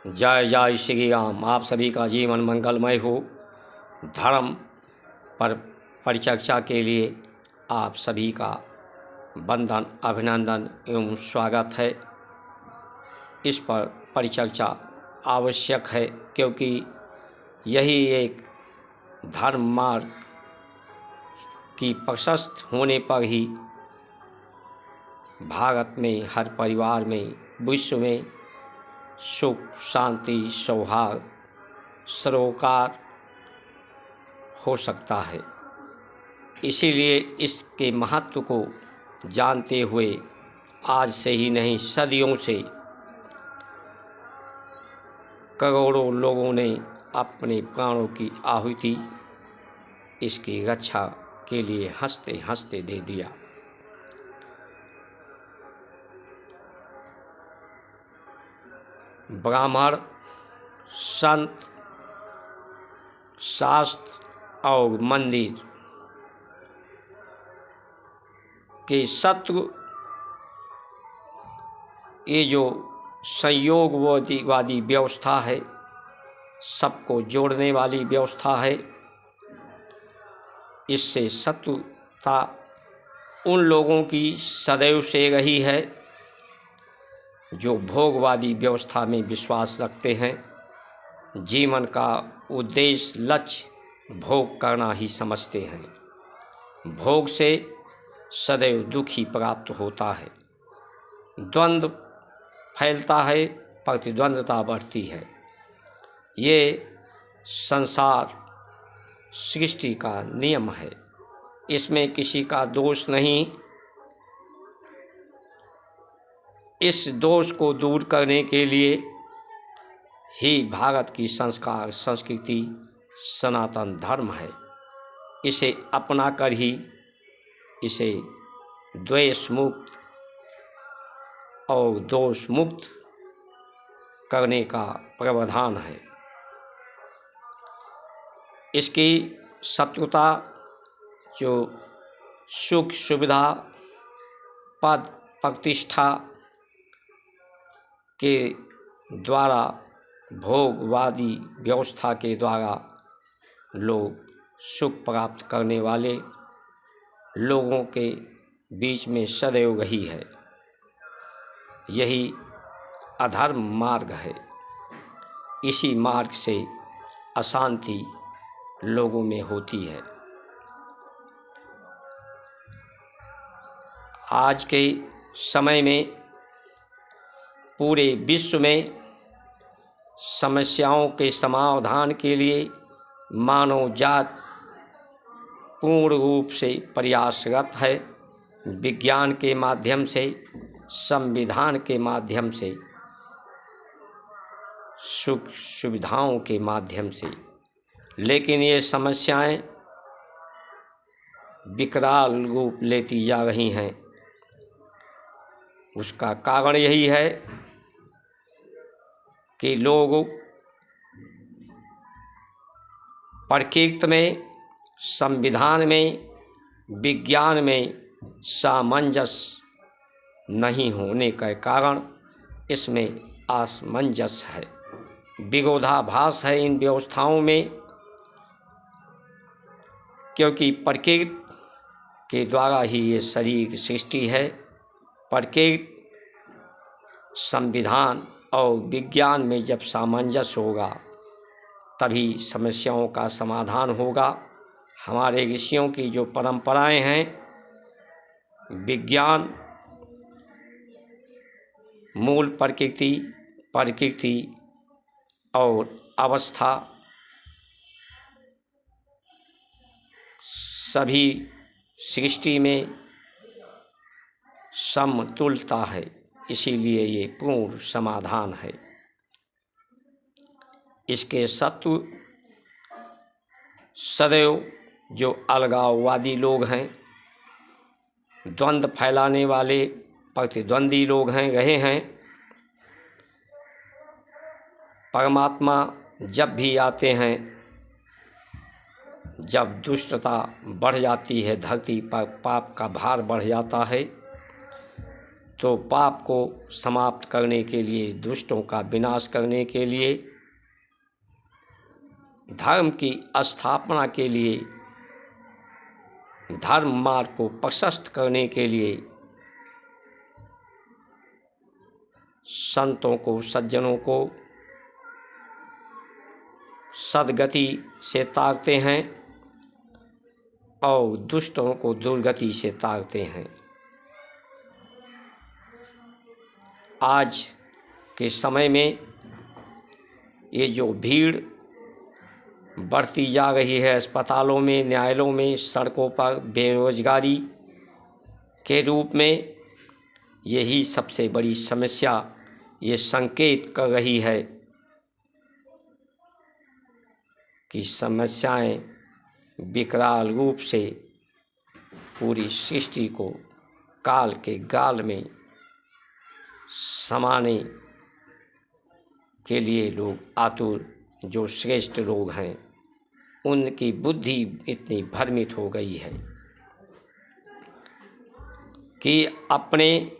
जय जय श्री राम। आप सभी का जीवन मंगलमय हो। धर्म पर परिचर्चा के लिए आप सभी का वंदन, अभिनंदन एवं स्वागत है। इस पर परिचर्चा आवश्यक है क्योंकि यही एक धर्म मार्ग की प्रशस्त होने पर ही भारत में, हर परिवार में, विश्व में सुख, शांति, सौहार्द, सरोकार हो सकता है। इसीलिए इसके महत्व को जानते हुए आज से ही नहीं, सदियों से करोड़ों लोगों ने अपने प्राणों की आहुति इसकी रक्षा के लिए हंसते हंसते दे दिया। ब्राह्मण, संत, शास्त्र और मंदिर के शत्रु, ये जो संयोगवादी व्यवस्था है, सबको जोड़ने वाली व्यवस्था है, इससे शत्रुता उन लोगों की सदैव से रही है जो भोगवादी व्यवस्था में विश्वास रखते हैं। जीवन का उद्देश्य, लक्ष्य भोग करना ही समझते हैं। भोग से सदैव दुख ही प्राप्त होता है। द्वंद्व फैलता है, प्रतिद्वंद्वता बढ़ती है। ये संसार सृष्टि का नियम है, इसमें किसी का दोष नहीं। इस दोष को दूर करने के लिए ही भारत की संस्कार, संस्कृति, सनातन धर्म है। इसे अपनाकर ही इसे द्वेष मुक्त और दोष मुक्त करने का प्रावधान है। इसकी शत्रुता जो सुख, सुविधा, पद, प्रतिष्ठा के द्वारा, भोगवादी व्यवस्था के द्वारा लोग सुख प्राप्त करने वाले लोगों के बीच में सदैव रही है। यही अधर्म मार्ग है। इसी मार्ग से अशांति लोगों में होती है। आज के समय में पूरे विश्व में समस्याओं के समाधान के लिए मानव जात पूर्ण रूप से प्रयासरत है। विज्ञान के माध्यम से, संविधान के माध्यम से, सुख सुविधाओं के माध्यम से, लेकिन ये समस्याएं विकराल रूप लेती जा रही हैं। उसका कारण यही है कि लोग प्रकृति में, संविधान में, विज्ञान में सामंजस्य नहीं होने के कारण इसमें असमंजस है, विरोधाभास है इन व्यवस्थाओं में। क्योंकि प्रकृति के द्वारा ही ये शरीर सृष्टि है। प्रकृति, संविधान और विज्ञान में जब सामंजस्य होगा तभी समस्याओं का समाधान होगा। हमारे ऋषियों की जो परंपराएं हैं, विज्ञान, मूल प्रकृति, प्रकृति और अवस्था, सभी सृष्टि में समतुलता है। इसीलिए ये पूर्ण समाधान है। इसके शत्रु सदैव जो अलगाववादी लोग हैं, द्वंद्व फैलाने वाले प्रतिद्वंदी लोग हैं, रहे हैं। परमात्मा जब भी आते हैं, जब दुष्टता बढ़ जाती है, धरती पर पाप का भार बढ़ जाता है, तो पाप को समाप्त करने के लिए, दुष्टों का विनाश करने के लिए, धर्म की स्थापना के लिए, धर्म मार्ग को प्रशस्त करने के लिए संतों को, सज्जनों को सद्गति से ताकते हैं और दुष्टों को दुर्गति से ताकते हैं। आज के समय में ये जो भीड़ बढ़ती जा रही है अस्पतालों में, न्यायालयों में, सड़कों पर, बेरोजगारी के रूप में, यही सबसे बड़ी समस्या ये संकेत कर रही है कि समस्याएं विकराल रूप से पूरी सृष्टि को काल के गाल में समाने के लिए लोग आतुर, जो श्रेष्ठ लोग हैं उनकी बुद्धि इतनी भ्रमित हो गई है कि अपने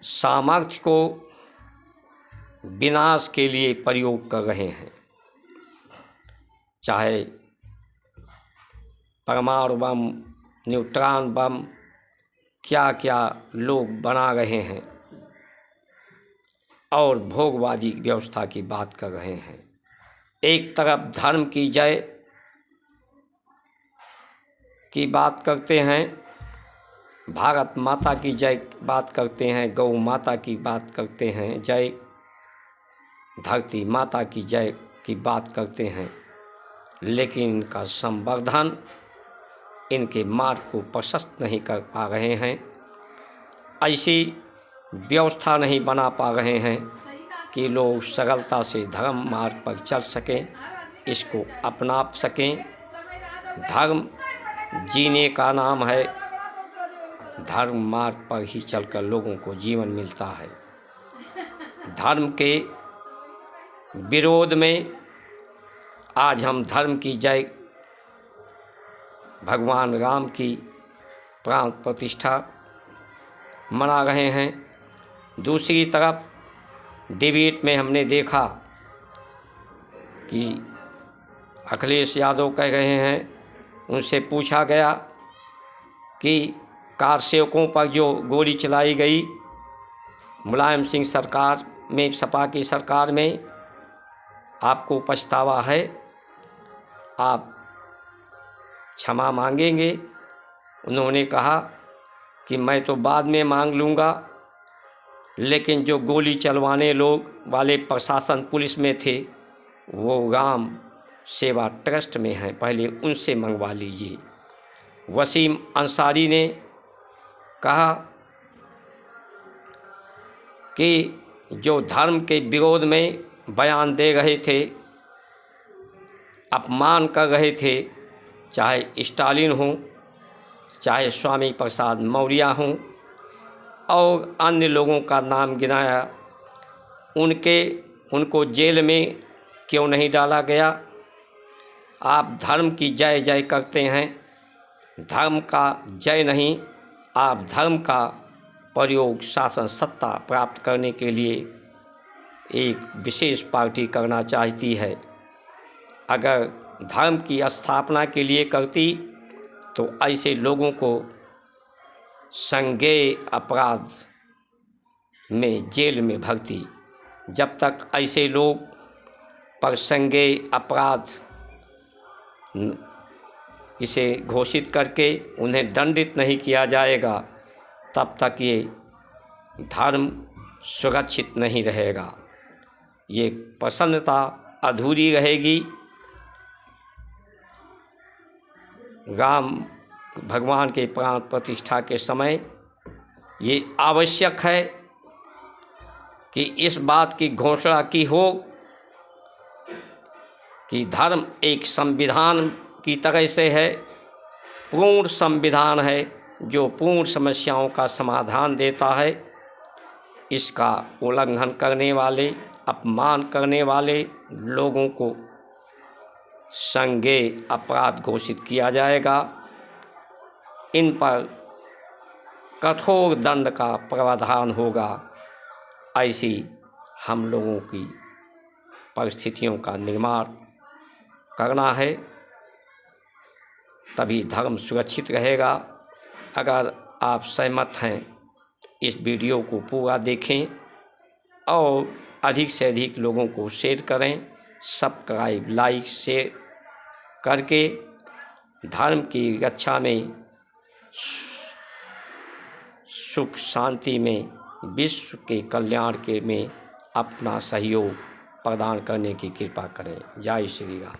सामर्थ्य को विनाश के लिए प्रयोग कर रहे हैं। चाहे परमाणु बम, न्यूट्रॉन बम, क्या क्या लोग बना रहे हैं और भोगवादी व्यवस्था की बात कर रहे हैं। एक तरफ धर्म की जय की बात करते हैं, भारत माता की जय बात करते हैं, गौ माता की बात करते हैं, जय धरती माता की जय की बात करते हैं, लेकिन इनका संवर्धन, इनके मार्ग को प्रशस्त नहीं कर पा रहे हैं, ऐसी व्यवस्था नहीं बना पा रहे हैं कि लोग सरलता से धर्म मार्ग पर चल सकें, इसको अपना सकें। धर्म जीने का नाम है, धर्म मार्ग पर ही चलकर लोगों को जीवन मिलता है। धर्म के विरोध में आज हम धर्म की जय, भगवान राम की प्राण प्रतिष्ठा मना रहे हैं। दूसरी तरफ डिबेट में हमने देखा कि अखिलेश यादव कह रहे हैं, उनसे पूछा गया कि कार सेवकों पर जो गोली चलाई गई मुलायम सिंह सरकार में, सपा की सरकार में, आपको पछतावा है, आप क्षमा मांगेंगे? उन्होंने कहा कि मैं तो बाद में मांग लूँगा, लेकिन जो गोली चलवाने लोग वाले प्रशासन पुलिस में थे वो राम सेवा ट्रस्ट में हैं, पहले उनसे मंगवा लीजिए। वसीम अंसारी ने कहा कि जो धर्म के विरोध में बयान दे रहे थे, अपमान कर रहे थे, चाहे स्टालिन हो, चाहे स्वामी प्रसाद मौर्य हों और अन्य लोगों का नाम गिनाया, उनको जेल में क्यों नहीं डाला गया? आप धर्म की जय जय करते हैं, धर्म का जय नहीं, आप धर्म का प्रयोग शासन सत्ता प्राप्त करने के लिए एक विशेष पार्टी करना चाहती है। अगर धर्म की स्थापना के लिए करती तो ऐसे लोगों को संज्ञेय अपराध में जेल में भर्ती। जब तक ऐसे लोग पर संज्ञेय अपराध इसे घोषित करके उन्हें दंडित नहीं किया जाएगा, तब तक ये धर्म सुरक्षित नहीं रहेगा। ये प्रसन्नता अधूरी रहेगी। राम भगवान के प्राण प्रतिष्ठा के समय ये आवश्यक है कि इस बात की घोषणा की हो कि धर्म एक संविधान की तरह से है, पूर्ण संविधान है जो पूर्ण समस्याओं का समाधान देता है। इसका उल्लंघन करने वाले, अपमान करने वाले लोगों को संज्ञेय अपराध घोषित किया जाएगा। इन पर कठोर दंड का प्रावधान होगा, ऐसी हम लोगों की परिस्थितियों का निर्माण करना है, तभी धर्म सुरक्षित रहेगा। अगर आप सहमत हैं तो इस वीडियो को पूरा देखें और अधिक से अधिक लोगों को शेयर करें। सब्सक्राइब, लाइक, शेयर करके धर्म की रक्षा में, सुख शांति में, विश्व के कल्याण के में अपना सहयोग प्रदान करने की कृपा करें। जय श्री राम।